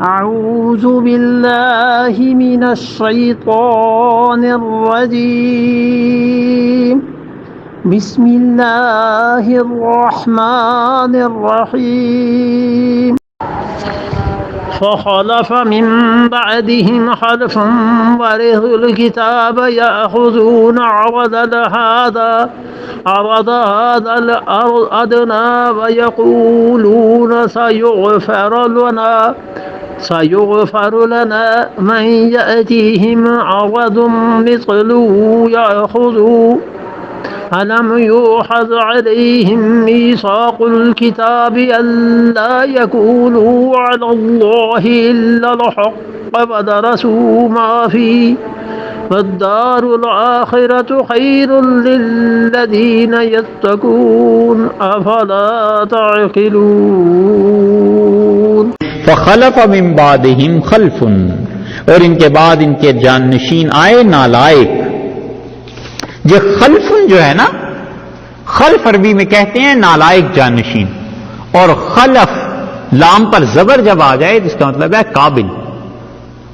أعوذ بالله من الشيطان الرجيم بسم الله الرحمن الرحيم فخلف من بعدهم خلف ورثوا الكتاب يأخذون عرض هذا الأدنى ويقولون سيغفر لنا من يأتيهم عرض مثله يأخذوا ألم يؤخذ عليهم ميثاق الكتاب ألا يقولوا على الله إلا الحق ودرسوا ما فيه والدار الآخرة خير للذين يتقون أفلا تعقلون فخلف من بعدهم خلف، اور ان کے بعد ان کے جانشین آئے نالائق. یہ خلف جو ہے نا، خلف عربی میں کہتے ہیں نالائق جانشین، اور خلف لام پر زبر جب آ جائے تو اس کا مطلب ہے قابل.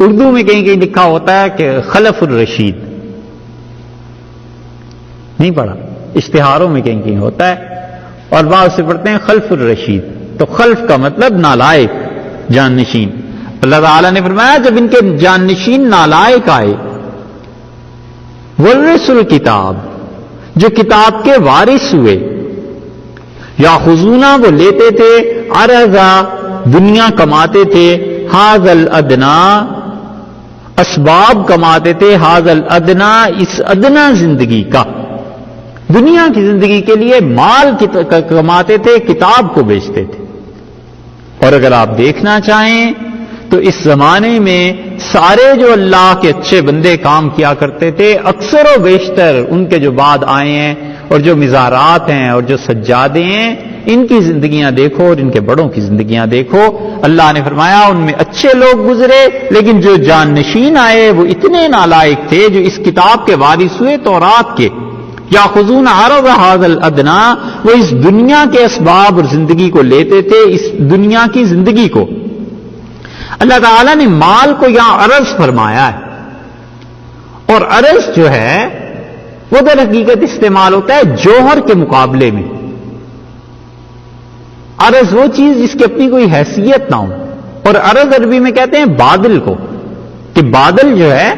اردو میں کہیں کہیں لکھا ہوتا ہے کہ خلف الرشید، نہیں پڑھا، اشتہاروں میں کہیں کہیں ہوتا ہے، اور بعض سے پڑھتے ہیں خلف الرشید. تو خلف کا مطلب نالائق جانشین. اللہ تعالیٰ نے فرمایا جب ان کے جانشین نالائق آئے، ورثوا الکتاب، جو کتاب کے وارث ہوئے، یاخذون وہ لیتے تھے، عرضا دنیا کماتے تھے، ھذا الادنا اسباب کماتے تھے، ھذا الادنا اس ادنا زندگی کا، دنیا کی زندگی کے لیے مال کماتے تھے، کتاب کو بیچتے تھے. اور اگر آپ دیکھنا چاہیں تو اس زمانے میں سارے جو اللہ کے اچھے بندے کام کیا کرتے تھے، اکثر و بیشتر ان کے جو بعد آئے ہیں، اور جو مزارات ہیں اور جو سجادے ہیں، ان کی زندگیاں دیکھو اور ان کے بڑوں کی زندگیاں دیکھو. اللہ نے فرمایا ان میں اچھے لوگ گزرے، لیکن جو جانشین آئے وہ اتنے نالائق تھے جو اس کتاب کے وارث ہوئے تورات کے. یاخذون عرض ھذا الادنی، وہ اس دنیا کے اسباب اور زندگی کو لیتے تھے، اس دنیا کی زندگی کو. اللہ تعالیٰ نے مال کو یہاں عرض فرمایا ہے، اور عرض جو ہے وہ در حقیقت استعمال ہوتا ہے جوہر کے مقابلے میں. عرض وہ چیز جس کی اپنی کوئی حیثیت نہ ہو، اور عرض عربی میں کہتے ہیں بادل کو، کہ بادل جو ہے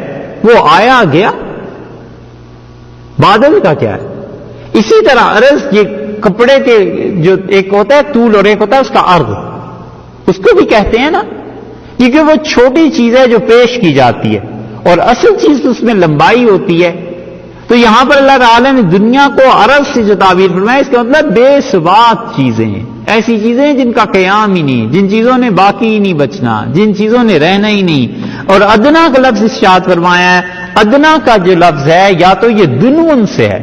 وہ آیا گیا. بادل کا کیا ہے؟ اسی طرح عرض یہ کپڑے کے جو ایک ہوتا ہے طول اور ایک ہوتا ہے اس کا عرض، اس کو بھی کہتے ہیں نا، کیونکہ وہ چھوٹی چیز ہے جو پیش کی جاتی ہے، اور اصل چیز تو اس میں لمبائی ہوتی ہے. تو یہاں پر اللہ تعالیٰ نے دنیا کو عرض سے جو تعبیر فرمایا، اس کا مطلب بے ثبات چیزیں، ایسی چیزیں جن کا قیام ہی نہیں، جن چیزوں نے باقی ہی نہیں بچنا، جن چیزوں نے رہنا ہی نہیں. اور ادنا کا لفظ ارشاد فرمایا ہے، ادنا کا جو لفظ ہے یا تو یہ دنون سے ہے،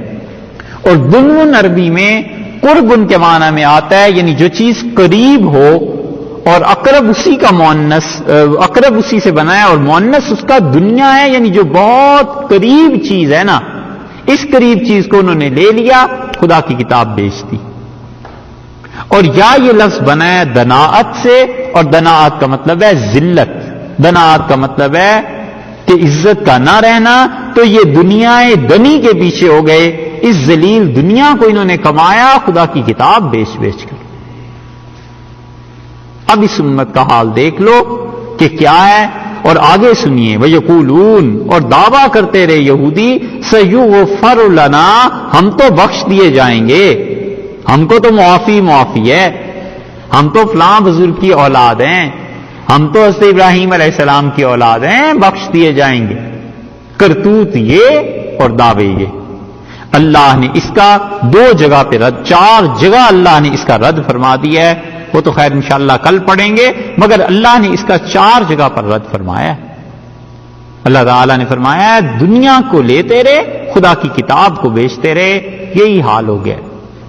اور دنون عربی میں قرب ان کے معنی میں آتا ہے، یعنی جو چیز قریب ہو، اور اقرب اسی کا مؤنث، اقرب اسی سے بنا ہے اور مؤنث اس کا دنیا ہے، یعنی جو بہت قریب چیز ہے نا، اس قریب چیز کو انہوں نے لے لیا، خدا کی کتاب بیچ دی. اور یا یہ لفظ بنا ہے دناعت سے، اور دناعت کا مطلب ہے ذلت. دناعت کا مطلب ہے کہ عزت کا نہ رہنا. تو یہ دنیا دنی کے پیچھے ہو گئے، اس ذلیل دنیا کو انہوں نے کمایا خدا کی کتاب بیچ بیچ کر. اب اس امت کا حال دیکھ لو کہ کیا ہے، اور آگے سنیے. وَيَقُولُونَ، اور دعویٰ کرتے رہے یہودی، سَيُغْفَرُ لَنَا، ہم تو بخش دیے جائیں گے، ہم کو تو معافی ہے، ہم تو فلاں بزرگ کی اولاد ہیں، ہم تو حضرت ابراہیم علیہ السلام کی اولاد ہیں، بخش دیے جائیں گے. کرتوت یہ اور دعوے یہ. اللہ نے اس کا 2 جگہ پہ رد، 4 جگہ اللہ نے اس کا رد فرما دیا ہے. وہ تو خیر انشاءاللہ کل پڑھیں گے، مگر اللہ نے اس کا 4 جگہ پر رد فرمایا ہے. اللہ تعالیٰ نے فرمایا ہے دنیا کو لیتے رہے، خدا کی کتاب کو بیچتے رہے، یہی حال ہو گیا.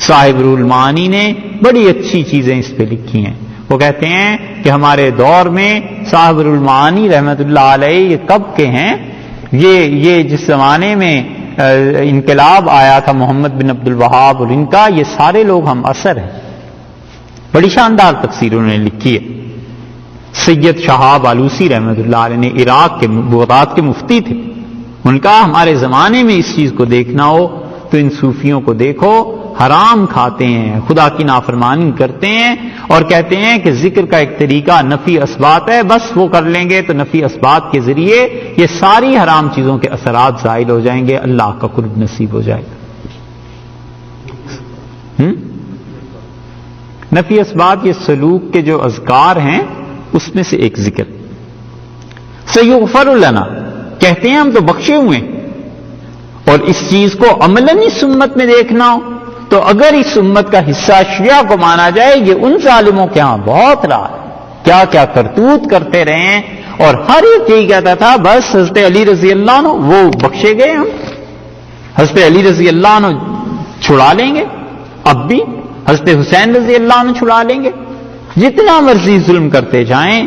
صاحب روح المعانی نے بڑی اچھی چیزیں اس پہ لکھی ہیں. وہ کہتے ہیں کہ ہمارے دور میں صاحب روح المعانی رحمت اللہ علیہ یہ کب کے ہیں؟ یہ جس زمانے میں انقلاب آیا تھا محمد بن عبد الوہاب اور ان کا، یہ سارے لوگ ہم اثر ہیں. بڑی شاندار تفسیر انہوں نے لکھی ہے. سید شہاب آلوسی رحمۃ اللہ علیہ نے عراق کے بغداد کے مفتی تھے، ان کا ہمارے زمانے میں اس چیز کو دیکھنا ہو تو ان صوفیوں کو دیکھو، حرام کھاتے ہیں، خدا کی نافرمانی کرتے ہیں، اور کہتے ہیں کہ ذکر کا ایک طریقہ نفی اثبات ہے، بس وہ کر لیں گے تو نفی اثبات کے ذریعے یہ ساری حرام چیزوں کے اثرات زائل ہو جائیں گے، اللہ کا قرب نصیب ہو جائے گا۔ نفی اثبات یہ سلوک کے جو اذکار ہیں اس میں سے ایک ذکر۔ سیغفر لنا، کہتے ہیں ہم تو بخشے ہوئے ہیں، اور اس چیز کو عملاً اس امت میں دیکھنا ہو تو اگر اس امت کا حصہ شیعہ کو مانا جائے، یہ ان ظالموں کے ہاں بہت رہا ہے، کیا کیا کرتوت کرتے رہے ہیں، اور ہر ایک یہی کہتا تھا بس حضرت علی رضی اللہ عنہ وہ بخشے گئے، ہم حضرت علی رضی اللہ عنہ چھڑا لیں گے، اب بھی حضرت حسین رضی اللہ عنہ چھڑا لیں گے، جتنا مرضی ظلم کرتے جائیں۔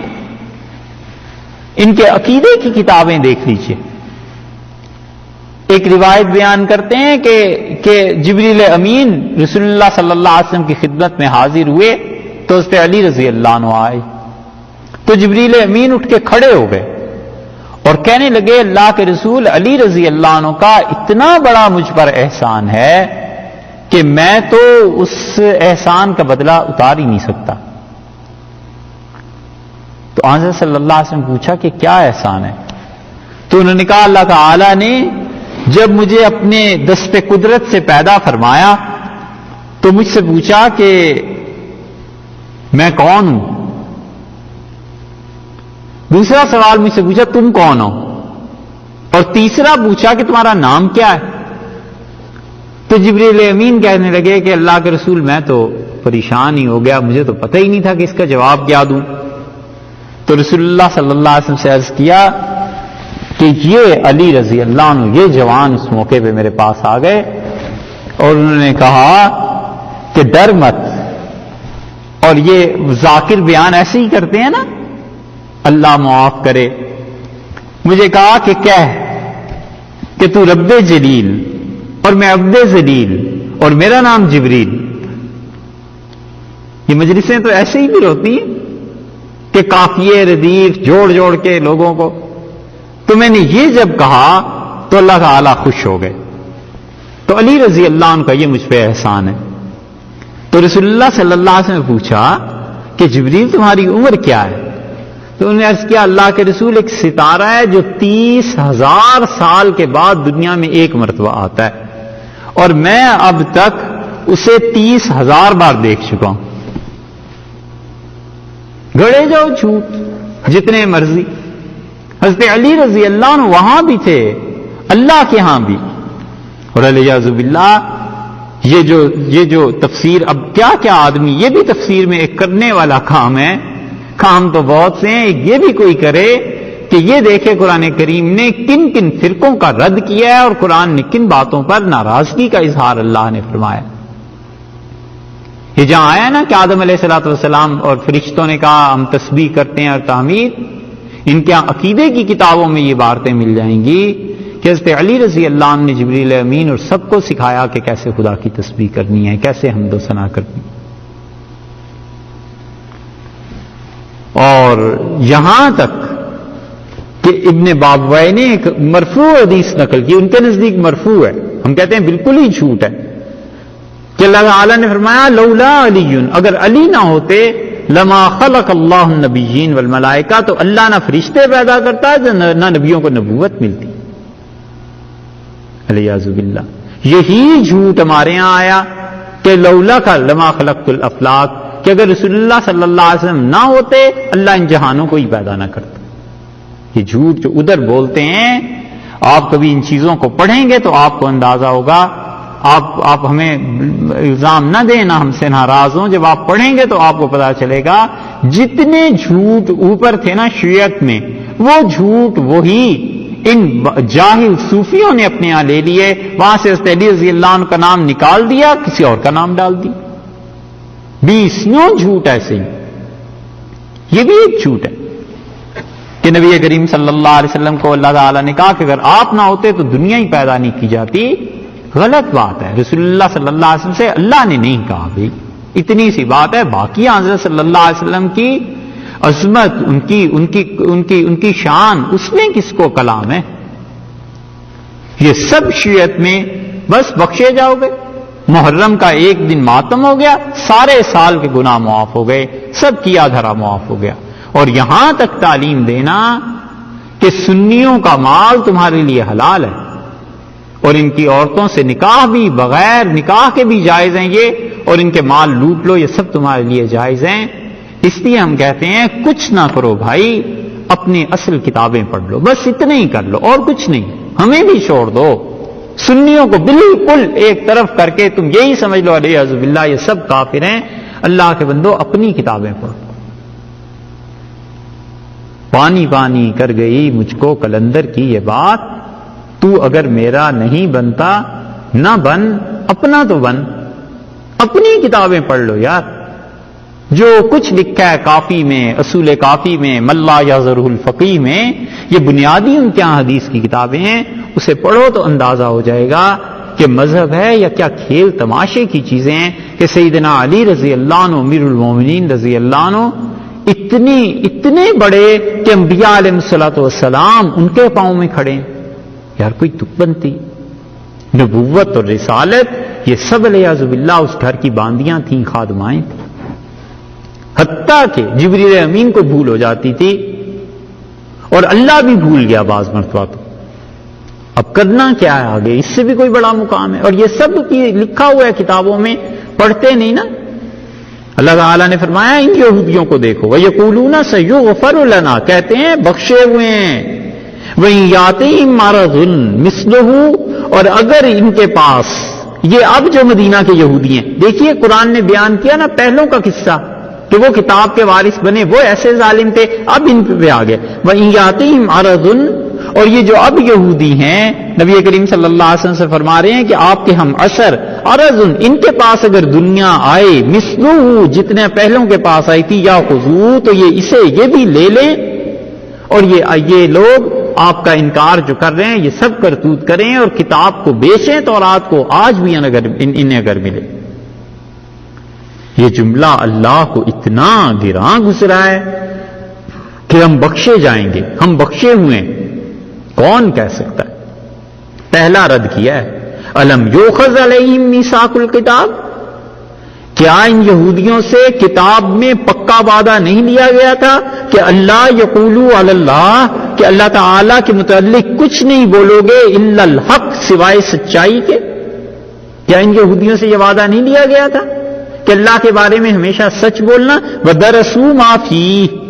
ان کے عقیدے کی کتابیں دیکھ لیجئے، ایک روایت بیان کرتے ہیں کہ جبریل امین رسول اللہ صلی اللہ علیہ وسلم کی خدمت میں حاضر ہوئے تو حضرت علی رضی اللہ عنہ آئے، تو جبریل امین اٹھ کے کھڑے ہو گئے اور کہنے لگے اللہ کے رسول، علی رضی اللہ عنہ کا اتنا بڑا مجھ پر احسان ہے کہ میں تو اس احسان کا بدلہ اتار ہی نہیں سکتا۔ تو حضرت صلی اللہ علیہ وسلم پوچھا کہ کیا احسان ہے؟ تو انہوں نے کہا اللہ تعالی نے جب مجھے اپنے دست قدرت سے پیدا فرمایا تو مجھ سے پوچھا کہ میں کون ہوں، دوسرا سوال مجھ سے پوچھا تم کون ہو، اور تیسرا پوچھا کہ تمہارا نام کیا ہے۔ تو جبریل امین کہنے لگے کہ اللہ کے رسول میں تو پریشان ہی ہو گیا، مجھے تو پتہ ہی نہیں تھا کہ اس کا جواب کیا دوں۔ تو رسول اللہ صلی اللہ علیہ وسلم سے عرض کیا کہ یہ علی رضی اللہ عنہ یہ جوان اس موقع پہ میرے پاس آ گئے اور انہوں نے کہا کہ ڈر مت، اور یہ ذاکر بیان ایسے ہی کرتے ہیں نا، اللہ معاف کرے، مجھے کہا کہ کہہ کہ تو رب جلیل اور میں عبد ذلیل اور میرا نام جبریل۔ یہ مجلسیں تو ایسے ہی پھر ہوتی ہیں کہ قافیے ردیف جوڑ جوڑ کے لوگوں کو، تو میں نے یہ جب کہا تو اللہ تعالی خوش ہو گئے، تو علی رضی اللہ عنہ کا یہ مجھ پہ احسان ہے۔ تو رسول اللہ صلی اللہ علیہ وسلم نے پوچھا کہ جبریل تمہاری عمر کیا ہے؟ تو انہوں نے عرض کیا اللہ کے رسول ایک ستارہ ہے جو 30,000 سال کے بعد دنیا میں ایک مرتبہ آتا ہے، اور میں اب تک اسے 30,000 بار دیکھ چکا ہوں۔ گڑے جاؤ جھوٹ جتنے مرضی، حضرت علی رضی اللہ عنہ وہاں بھی تھے، اللہ کے ہاں بھی، اور الیاذ باللہ یہ جو تفسیر اب کیا کیا آدمی یہ بھی تفسیر میں ایک کرنے والا کام ہے، کام تو بہت سے ہیں، یہ بھی کوئی کرے کہ یہ دیکھے قرآن کریم نے کن کن فرقوں کا رد کیا ہے اور قرآن نے کن باتوں پر ناراضگی کا اظہار اللہ نے فرمایا۔ یہ جہاں آیا نا کہ آدم علیہ الصلوۃ والسلام اور فرشتوں نے کہا ہم تسبیح کرتے ہیں اور تعمید، ان کے عقیدے کی کتابوں میں یہ باتیں مل جائیں گی کہ حضرت علی رضی اللہ عنہ نے جبریل امین اور سب کو سکھایا کہ کیسے خدا کی تسبیح کرنی ہے، کیسے حمد و ثنا کرنی۔ اور یہاں تک کہ ابن بابوی نے ایک مرفوع حدیث نقل کی، ان کے نزدیک مرفوع ہے، ہم کہتے ہیں بالکل ہی جھوٹ ہے، کہ اللہ تعالیٰ نے فرمایا لولا علی، اگر علی نہ ہوتے لما خلق اللہ النبیین والملائکہ، تو اللہ نہ فرشتے پیدا کرتا نہ نبیوں کو نبوت ملتی۔ الیاذ باللہ یہی جھوٹ ہمارے ہاں آیا کہ لولا کا لما خلقت الافلاک، کہ اگر رسول اللہ صلی اللہ علیہ وسلم نہ ہوتے اللہ ان جہانوں کو ہی پیدا نہ کرتا۔ یہ جھوٹ جو ادھر بولتے ہیں، آپ کبھی ان چیزوں کو پڑھیں گے تو آپ کو اندازہ ہوگا، آپ ہمیں الزام نہ دیں، نہ ہم سے ناراض ہوں، جب آپ پڑھیں گے تو آپ کو پتا چلے گا جتنے جھوٹ اوپر تھے نا شیعت میں، وہ جھوٹ وہی ان جاہل صوفیوں نے اپنے یہاں لے لیے، وہاں سے حضرت علی رضی اللہ عنہ کا نام نکال دیا، کسی اور کا نام ڈال دیا۔ 20 جھوٹ ایسے ہی، یہ بھی ایک جھوٹ ہے کہ نبی کریم صلی اللہ علیہ وسلم کو اللہ تعالیٰ نے کہا کہ اگر آپ نہ ہوتے تو دنیا ہی پیدا نہیں کی جاتی۔ غلط بات ہے، رسول اللہ صلی اللہ علیہ وسلم سے اللہ نے نہیں کہا، بھائی اتنی سی بات ہے۔ باقی حضرت صلی اللہ علیہ وسلم کی عظمت ان کی شان، اس میں کس کو کلام ہے؟ یہ سب شیعت میں بس بخشے جاؤ گے، محرم کا ایک دن ماتم ہو گیا، سارے سال کے گناہ معاف ہو گئے، سب کیا دھرا معاف ہو گیا. اور یہاں تک تعلیم دینا کہ سنیوں کا مال تمہارے لیے حلال ہے اور ان کی عورتوں سے نکاح بھی بغیر نکاح کے بھی جائز ہیں یہ، اور ان کے مال لوٹ لو، یہ سب تمہارے لیے جائز ہیں. اس لیے ہم کہتے ہیں کچھ نہ کرو بھائی، اپنی اصل کتابیں پڑھ لو، بس اتنا ہی کر لو اور کچھ نہیں، ہمیں بھی چھوڑ دو. سنیوں کو بالکل ایک طرف کر کے تم یہی سمجھ لو الیاذ باللہ یہ سب کافر ہیں. اللہ کے بندو اپنی کتابیں پڑھو. پانی پانی کر گئی مجھ کو کلندر کی یہ بات، تو اگر میرا نہیں بنتا نہ بن، اپنا تو بن، اپنی کتابیں پڑھ لو یار. جو کچھ لکھا ہے کافی میں، اصول کافی میں، ملا یظہر الفقیہ میں، یہ بنیادی ان کے یہاں حدیث کی کتابیں ہیں، اسے پڑھو تو اندازہ ہو جائے گا کہ مذہب ہے یا کیا کھیل تماشے کی چیزیں ہیں. کہ سیدنا علی رضی اللہ عنہ امیر المومنین رضی اللہ عنہ اتنے بڑے کہ انبیاء علیہ الصلوۃ والسلام ان کے پاؤں میں کھڑے ہیں. یار کوئی تک بنتی؟ نبوت اور رسالت یہ سب الیاذ باللہ اس گھر کی باندیاں تھیں، خادمائیں تھیں. حتیٰ کہ جبریل امین کو بھول ہو جاتی تھی اور اللہ بھی بھول گیا بعض مرتبہ. تو اب کرنا کیا ہے آگے؟ اس سے بھی کوئی بڑا مقام ہے. اور یہ سب لکھا ہوا ہے کتابوں میں، پڑھتے نہیں نا. اللہ تعالیٰ نے فرمایا ان یہودیوں کو دیکھو، وَيَقُولُونَ سَيُغْفَرُ لَنَا، کہتے ہیں بخشے ہوئے ہیں. وَإِن يَأْتِهِمْ مَرَضٌ مِثْلُهُ، اور اگر ان کے پاس، یہ اب جو مدینہ کے یہودی ہیں، دیکھیے قرآن نے بیان کیا نا پہلوں کا قصہ کہ وہ کتاب کے وارث بنے، وہ ایسے ظالم تھے، اب ان پہ آ گئے. وَإِن يَأْتِهِمْ مَرَضٌ، اور یہ جو اب یہودی ہیں نبی کریم صلی اللہ علیہ وسلم سے فرما رہے ہیں کہ آپ کے ہم عصر عرض، ان کے پاس اگر دنیا آئے مثلہ، جتنے پہلوں کے پاس آئی تھی، یا خذو، تو یہ بھی لے لیں. اور یہ لوگ آپ کا انکار جو کر رہے ہیں یہ سب کرتوت کریں اور کتاب کو بیچیں تورات کو، آج بھی انہیں اگر ملے. یہ جملہ اللہ کو اتنا گراں گزرا ہے کہ ہم بخشے جائیں گے، ہم بخشے ہوئے ہیں. کون کہہ سکتا ہے؟ پہلا رد کیا ہے، الم یؤخذ علیہم میثاق الکتاب، کیا ان یہودیوں سے کتاب میں پکا وعدہ نہیں لیا گیا تھا کہ اللہ یقولوا علی اللہ، کہ اللہ تعالی کے متعلق کچھ نہیں بولو گے الا الحق، سوائے سچائی کے؟ کیا ان یہودیوں سے یہ وعدہ نہیں لیا گیا تھا کہ اللہ کے بارے میں ہمیشہ سچ بولنا؟ وَدَرَسُوا مَا فِيهِ،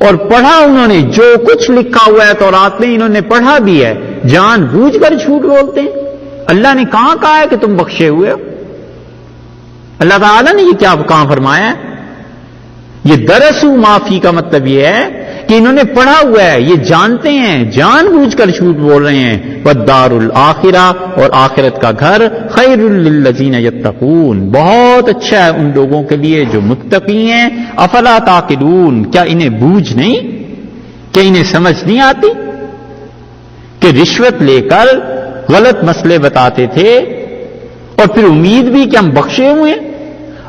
اور پڑھا انہوں نے جو کچھ لکھا ہوا ہے تورات میں، انہوں نے پڑھا بھی ہے. جان بوجھ کر جھوٹ بولتے ہیں. اللہ نے کہا ہے کہ تم بخشے ہوئے ہو؟ اللہ تعالیٰ نے یہ کیا کہاں فرمایا ہے؟ یہ درسو معافی کا مطلب یہ ہے کہ انہوں نے پڑھا ہوا ہے، یہ جانتے ہیں، جان بوجھ کر جھوٹ بول رہے ہیں. والدار الآخرہ، اور آخرت کا گھر، خیر للذین یتقون، بہت اچھا ہے ان لوگوں کے لیے جو متقی ہیں. افلا تعقلون، کیا انہیں بوجھ نہیں، کہ انہیں سمجھ نہیں آتی کہ رشوت لے کر غلط مسئلے بتاتے تھے اور پھر امید بھی کہ ہم بخشے ہوئے ہیں،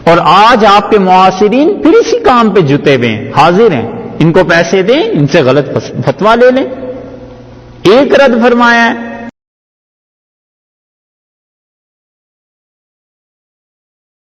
اور آج آپ کے معاصرین پھر اسی کام پہ جتے ہوئے ہیں، حاضر ہیں، ان کو پیسے دیں، ان سے غلط فتویٰ لے لیں. ایک رد فرمایا ہے